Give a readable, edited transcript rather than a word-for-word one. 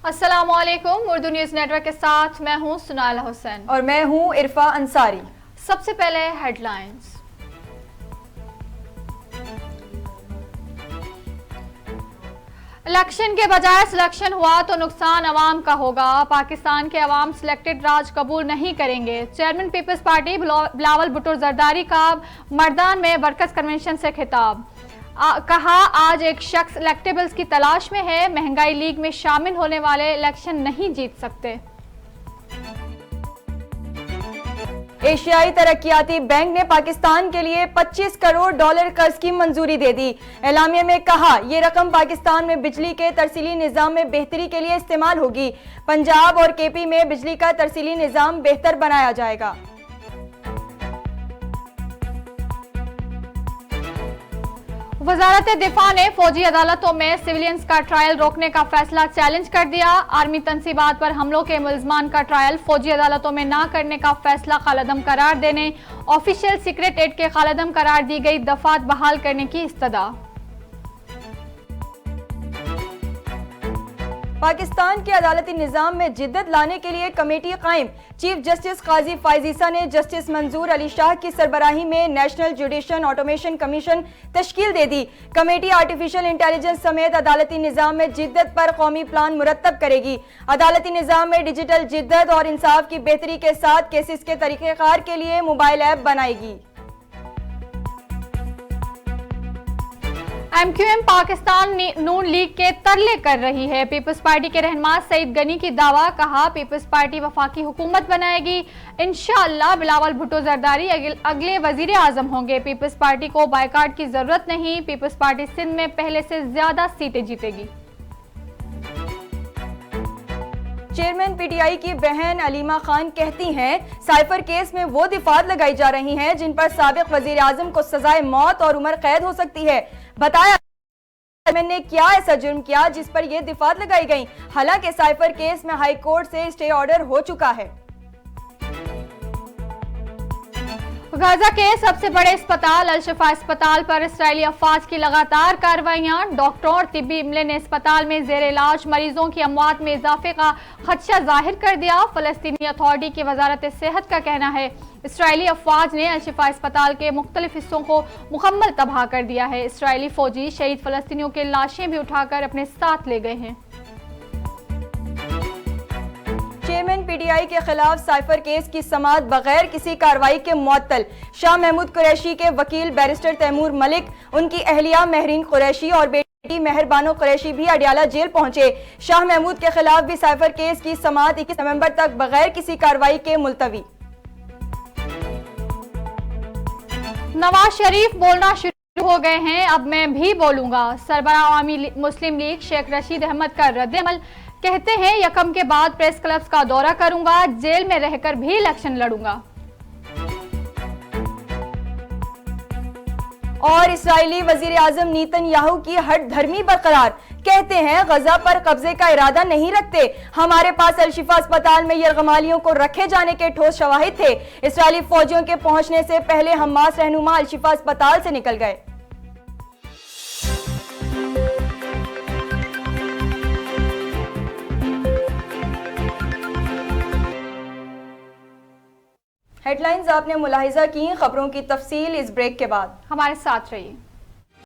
अस्सलामुअलैकुम। Urdu news network के साथ मैं हूं सुनाला हुसैन और मैं हूं इरफा अंसारी। सबसे पहले हेडलाइंस। इलेक्शन के बजाय सिलेक्शन हुआ तो नुकसान अवाम का होगा। पाकिस्तान के अवाम सिलेक्टेड राज कबूल नहीं करेंगे। Chairman peoples party Bilawal Bhutto Zardari का मर्दान में वर्कर्स कन्वेंशन से खिताब। कहा, आज एक शख्स इलेक्टेबल्स की तलाश में है। महंगाई लीग में शामिल होने वाले इलेक्शन नहीं जीत सकते। एशियाई तरक्याती बैंक ने पाकिस्तान के लिए $25 करोड़ कर्ज की मंजूरी दे दी। एलामिया में कहा, यह रकम पाकिस्तान में बिजली के तरसीली निज़ाम में बेहतरी के लिए इस्तेमाल होगी। पंजाब और केपी में बिजली का तरसीली निज़ाम बेहतर बनाया जाएगा। वजारत दिफा ने फौजी अदालतों में सिविलियंस का ट्रायल रोकने का फैसला चैलेंज कर दिया। आर्मी तनसीबात पर हमलों के मुल्जमान का ट्रायल फौजी अदालतों में ना करने का फैसला कालअदम करार देने, ऑफिशियल सीक्रेट एड के कालअदम करार दी गई दफात बहाल करने की इस्तदा। पाकिस्तान के अदालती निज़ाम में जिद्दत लाने के लिए कमेटी कायम। चीफ जस्टिस काजी फायजीसा ने जस्टिस मंजूर अली शाह की सरबराही में नेशनल जुडिशल ऑटोमेशन कमीशन तश्कील दे दी। कमेटी आर्टिफिशियल इंटेलिजेंस समेत अदालती निज़ाम में जिद्दत पर कौमी प्लान मुरतब करेगी। अदालती निज़ाम में डिजिटल जिद्दत और इंसाफ की बेहतरी के साथ केसेस के तरीक़ेकार के लिए मोबाइल ऐप बनाएगी। MQM पाकिस्तान नून लीग के तरले कर रही है। पीपल्स पार्टी के रहनुमा सईद गनी की दावा। कहा, पीपल्स पार्टी वफाकी हुकूमत बनाएगी। इंशाअल्लाह बिलावल भुट्टो जरदारी अगले वजीर आजम होंगे। पीपल्स पार्टी को बायकाट की जरूरत नहीं। पीपल्स पार्टी सिंध में पहले से ज्यादा सीटें जीतेगी। चेयरमैन पीटीआई की बहन अलीमा खान कहती हैं, साइफर केस में वो दिफात लगाई जा रही हैं जिन पर साबिक वजीर आजम को सजाए मौत और उम्र कैद हो सकती है। बताया, मैंने क्या ऐसा जुर्म किया जिस पर यह दिफात लगाई गई। हालांकि साइफर केस में हाई कोर्ट से स्टे ऑर्डर हो चुका है। गाजा के सबसे बड़े अस्पताल अल-शिफा अस्पताल पर इसराइली अफवाज की लगातार कार्रवाइयां। डॉक्टरों और तिब्बी अमले ने अस्पताल में जेर इलाज मरीजों की अमवात में इजाफे का खदशा जाहिर कर दिया। फलस्तीनी अथॉरिटी की वजारत सेहत का कहना है, इसराइली अफवाज ने अल-शिफा अस्पताल के मुख्तलिफ हिस्सों को मुकम्मल तबाह कर दिया है। इसराइली फौजी शहीद फलस्तीनियों के लाशें भी उठाकर अपने साथ ले गए हैं। चेयरमैन पीटीआई के खिलाफ साइफर केस की समाअत बगैर किसी कार्रवाई के मुअत्तल। शाह महमूद कुरैशी के वकील बैरिस्टर तैमूर मलिक, उनकी अहलिया महरीन कुरैशी और बेटी मेहरबानो कुरैशी भी अडियाला जेल पहुंचे। शाह महमूद के खिलाफ भी साइफर केस की समाअत 21 नवंबर तक बगैर किसी कार्रवाई के मुलतवी। नवाज शरीफ बोलना शुरू हो गए हैं, अब मैं भी बोलूंगा। सरबराह अवामी मुस्लिम लीग शेख रशीद अहमद का रद्द-ए-अमल। कहते हैं, यकम के बाद प्रेस क्लब्स का दौरा करूंगा, जेल में रहकर भी इलेक्शन लड़ूंगा। और इस्राएली वजीर आजम नेतन्याहू की हट धर्मी बरकरार। कहते हैं, गजा पर कब्जे का इरादा नहीं रखते। हमारे पास अल-शिफा अस्पताल में यरगमालियों को रखे जाने के ठोस शवाहिद थे। इस्राएली फौजियों के पहुंचने से पहले हमास रहनुमा अल-शिफा अस्पताल से निकल गए। हेडलाइंस आपने मुलाहिजा की। खबरों की तफसील इस ब्रेक के बाद। हमारे साथ रहिए।